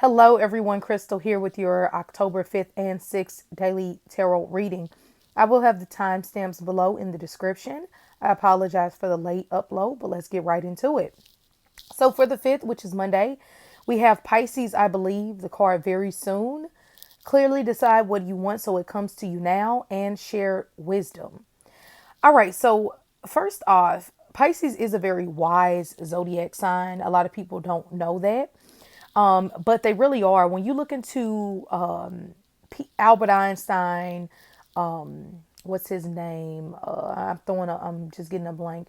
Hello, everyone. Crystal here with your October 5th and 6th daily tarot reading. I will have the timestamps below in the description. I apologize for the late upload, but let's get right into it. So, for the 5th, which is Monday, we have Pisces, I believe, the card very soon. Clearly decide what you want so it comes to you now, and share wisdom. All right, so first off, Pisces is a very wise zodiac sign. A lot of people don't know that. But they really are. When you look into Albert Einstein, what's his name? I'm just getting a blank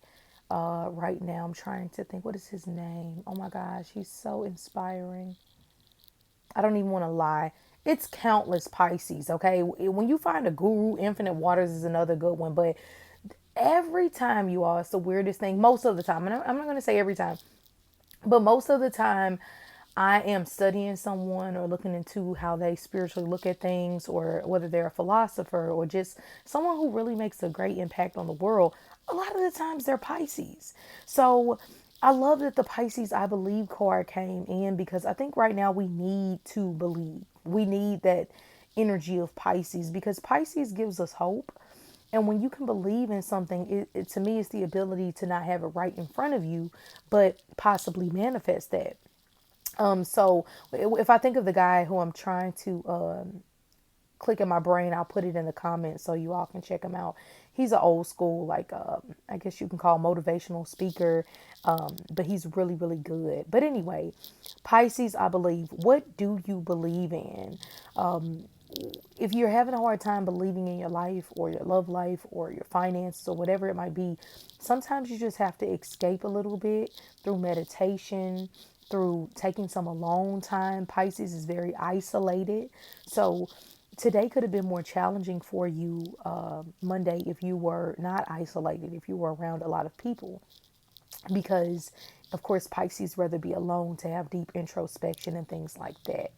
right now. I'm trying to think. What is his name? Oh my gosh, he's so inspiring. I don't even want to lie. It's countless Pisces, okay? When you find a guru, Infinite Waters is another good one. But every time you all, it's the weirdest thing. Most of the time, and I'm not going to say every time, but most of the time, I am studying someone or looking into how they spiritually look at things, or whether they're a philosopher or just someone who really makes a great impact on the world. A lot of the times they're Pisces. So I love that the Pisces I believe card came in, because I think right now we need to believe. We need that energy of Pisces, because Pisces gives us hope. And when you can believe in something, to me, it's the ability to not have it right in front of you, but possibly manifest that. So if I think of the guy who I'm trying to click in my brain, I'll put it in the comments so you all can check him out. He's an old school, like I guess you can call motivational speaker, but he's really, really good. But anyway, Pisces, I believe. What do you believe in? If you're having a hard time believing in your life or your love life or your finances or whatever it might be, sometimes you just have to escape a little bit through meditation, through taking some alone time. Pisces is very isolated. So today could have been more challenging for you, Monday, if you were not isolated, if you were around a lot of people, because of course Pisces rather be alone to have deep introspection and things like that.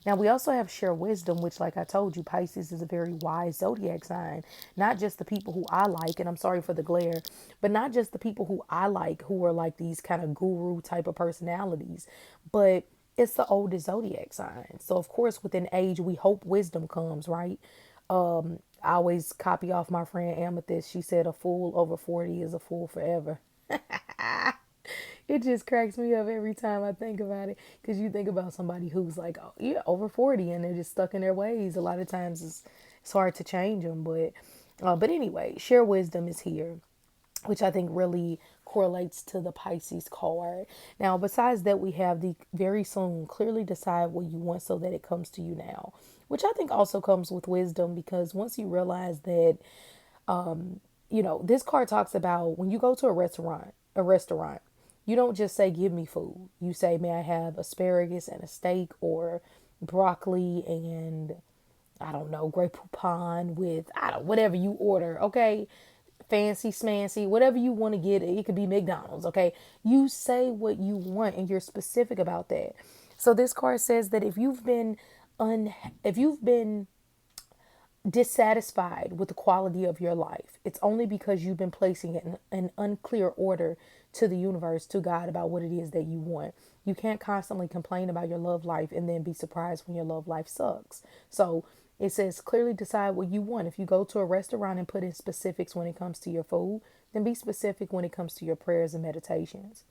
Now, we also have share wisdom, which, like I told you, Pisces is a very wise zodiac sign. Not just the people who I like, and I'm sorry for the glare, but not just the people who I like, who are like these kind of guru type of personalities, but it's the oldest zodiac sign. So, of course, within age, we hope wisdom comes, right? I always copy off my friend Amethyst. She said, a fool over 40 is a fool forever. It just cracks me up every time I think about it, because you think about somebody who's like, oh, yeah, over 40, and they're just stuck in their ways. A lot of times it's hard to change them. But anyway, share wisdom is here, which I think really correlates to the Pisces card. Now, besides that, we have the very soon, clearly decide what you want so that it comes to you now, which I think also comes with wisdom, because once you realize that, this card talks about when you go to a restaurant, you don't just say, give me food. You say, may I have asparagus and a steak, or broccoli and, I don't know, Grey Poupon with, whatever you order, okay? Fancy smancy, whatever you want to get. It could be McDonald's, okay? You say what you want and you're specific about that. So this card says that if you've been dissatisfied with the quality of your life, it's only because you've been placing it in an unclear order to the universe, to God, about what it is that you want. You can't constantly complain about your love life and then be surprised when your love life sucks. So it says clearly decide what you want. If you go to a restaurant and put in specifics when it comes to your food, then be specific when it comes to your prayers and meditations.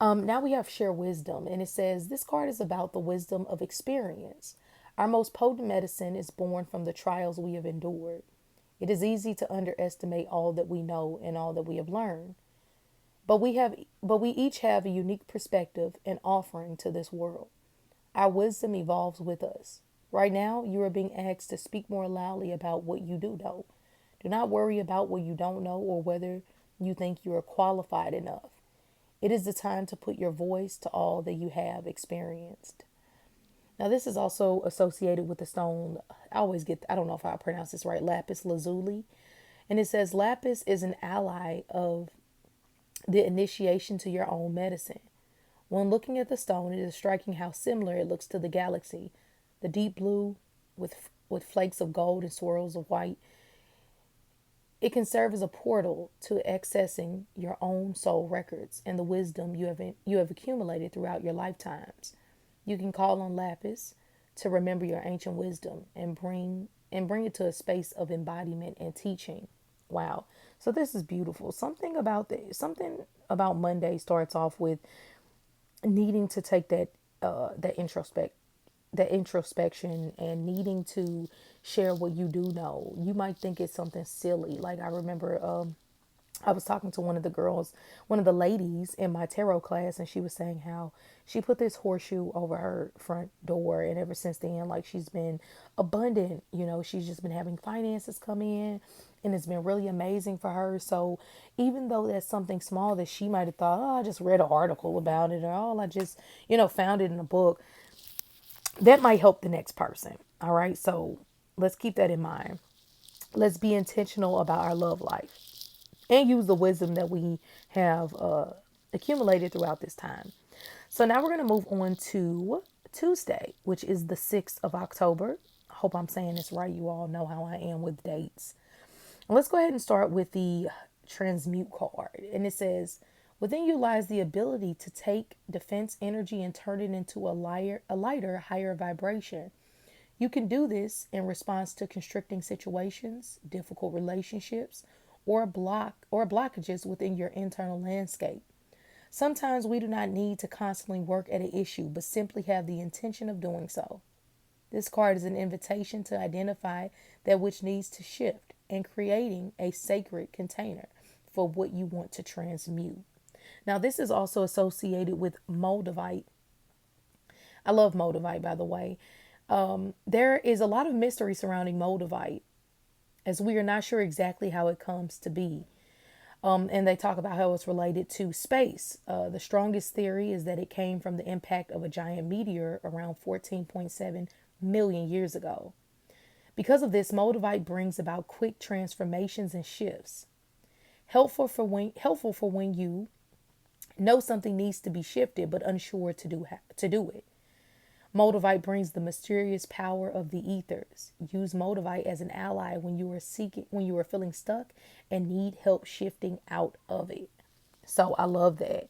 Now we have share wisdom, and it says this card is about the wisdom of experience. Our most potent medicine is born from the trials we have endured. It is easy to underestimate all that we know and all that we have learned. But we each have a unique perspective and offering to this world. Our wisdom evolves with us. Right now, you are being asked to speak more loudly about what you do know. Do not worry about what you don't know or whether you think you are qualified enough. It is the time to put your voice to all that you have experienced. Now, this is also associated with the stone. I don't know if I pronounce this right, lapis lazuli. And it says lapis is an ally of the initiation to your own medicine. When looking at the stone, it is striking how similar it looks to the galaxy. The deep blue with flakes of gold and swirls of white. It can serve as a portal to accessing your own soul records and the wisdom you have accumulated throughout your lifetimes. You can call on lapis to remember your ancient wisdom and bring it to a space of embodiment and teaching. Wow. So this is beautiful. Something about Monday starts off with needing to take that introspection and needing to share what you do know. You might think it's something silly. Like I remember I was talking to one of the girls, one of the ladies in my tarot class, and she was saying how she put this horseshoe over her front door, and ever since then, like she's been abundant. She's just been having finances come in, and it's been really amazing for her. So even though that's something small that she might have thought, oh, I just read an article about it, or oh, I just found it in a book, that might help the next person. All right, so let's keep that in mind. Let's be intentional about our love life and use the wisdom that we have accumulated throughout this time. So now we're going to move on to Tuesday, which is the 6th of October. I hope I'm saying this right. You all know how I am with dates. And let's go ahead and start with the transmute card. And it says, within you lies the ability to take defense energy and turn it into a lighter, higher vibration. You can do this in response to constricting situations, difficult relationships, or blockages within your internal landscape. Sometimes we do not need to constantly work at an issue, but simply have the intention of doing so. This card is an invitation to identify that which needs to shift and creating a sacred container for what you want to transmute. Now, this is also associated with Moldavite. I love Moldavite, by the way. There is a lot of mystery surrounding Moldavite, as we are not sure exactly how it comes to be. And they talk about how it's related to space. The strongest theory is that it came from the impact of a giant meteor around 14.7 million years ago. Because of this, Moldavite brings about quick transformations and shifts. Helpful for when you know something needs to be shifted but unsure to do it. Moldavite brings the mysterious power of the ethers. Use Moldavite as an ally when you are feeling stuck and need help shifting out of it. So I love that.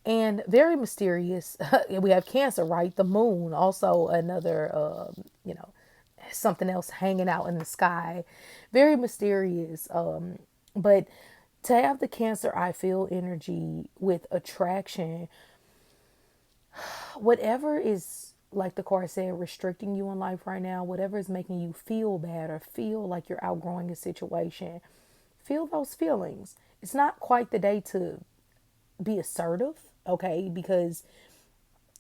And very mysterious. We have Cancer, right? The moon, also another, something else hanging out in the sky. Very mysterious. But to have the Cancer, I feel energy with attraction, whatever is, like the card said, restricting you in life right now, whatever is making you feel bad or feel like you're outgrowing a situation, feel those feelings. It's not quite the day to be assertive, okay? Because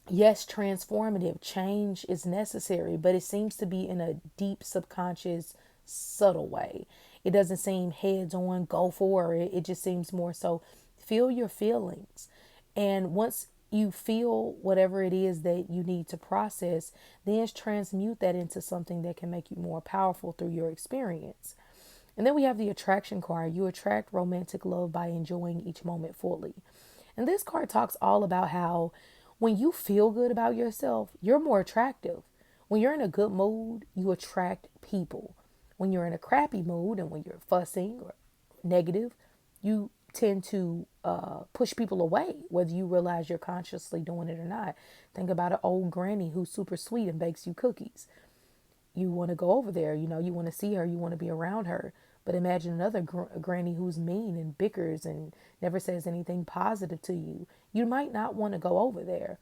yes, transformative change is necessary, but it seems to be in a deep subconscious, subtle way. It doesn't seem heads on, go for it. It just seems more so feel your feelings. And once you feel whatever it is that you need to process, then transmute that into something that can make you more powerful through your experience. And then we have the attraction card. You attract romantic love by enjoying each moment fully. And this card talks all about how when you feel good about yourself, you're more attractive. When you're in a good mood, you attract people. When you're in a crappy mood and when you're fussing or negative, you tend to push people away, whether you realize you're consciously doing it or not. Think about an old granny who's super sweet and bakes you cookies. You want to go over there, you want to see her, you want to be around her. But imagine another granny who's mean and bickers and never says anything positive to you. You might not want to go over there.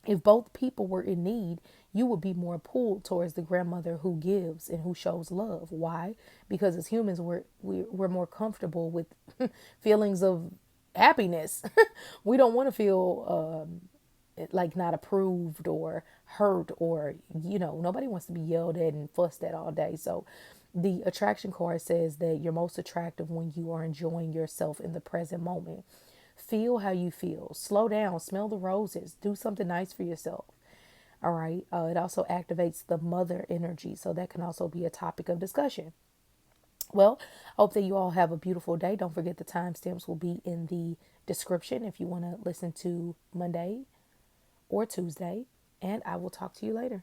If both people were in need, you would be more pulled towards the grandmother who gives and who shows love. Why? Because as humans, we're more comfortable with feelings of happiness. We don't want to feel like not approved or hurt, or nobody wants to be yelled at and fussed at all day. So the attraction card says that you're most attractive when you are enjoying yourself in the present moment. Feel how you feel. Slow down. Smell the roses. Do something nice for yourself. All right. It also activates the mother energy. So that can also be a topic of discussion. Well, I hope that you all have a beautiful day. Don't forget the timestamps will be in the description if you want to listen to Monday or Tuesday. And I will talk to you later.